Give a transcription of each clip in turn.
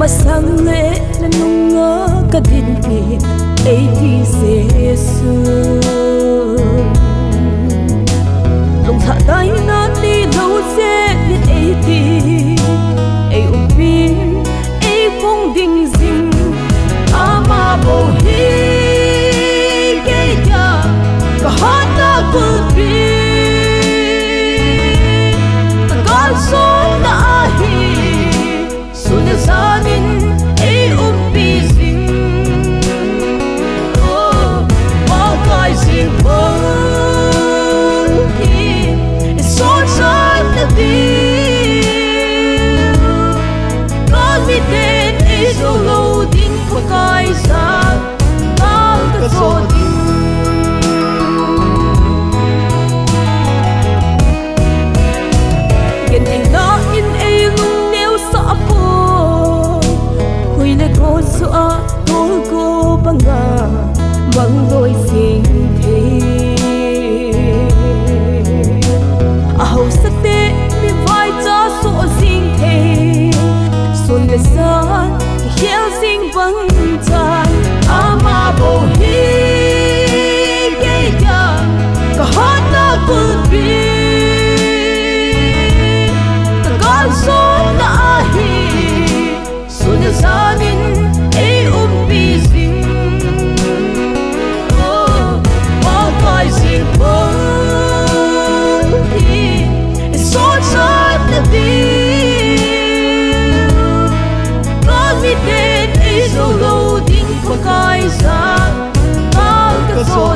masang nanung kadinpi eiti Jesu'n Lunglhah dainan neilou jenin eiti umpin phongding jing Amabou keidia kahatna kulpi Kagaljo sanin umpi jing Pakai phongding sochat miten joulou ding Pakai Kagaljo Gentheina in Lunneo sa apo Jesu'a tol ko banga mang loi sing the aho sate mi vai cha so sing the sun le san hiel sing bang chan Amabou keidia kahatna kulpi Kagaljo sanin umpi jing Pakai phongding sochat miten joulou ding Pakai Kagaljo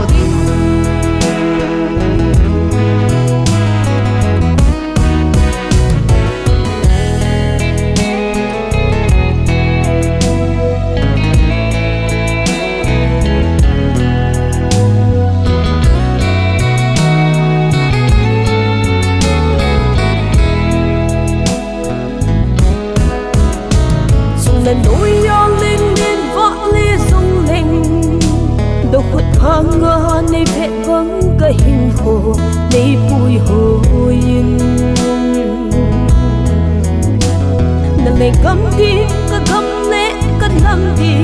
nỗi yang lên nên vã lê rung lên đâu khuất hang ngơ nay vẹn vắng cái hình hồ nay bùi hồi in nay cắm đi cả cắm lẽ cả năm đi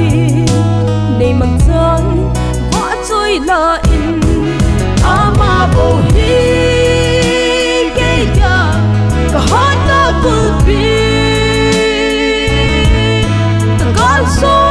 nay mang gian vã trôi là in Amabou keidia kahatna kulpi Kagaljo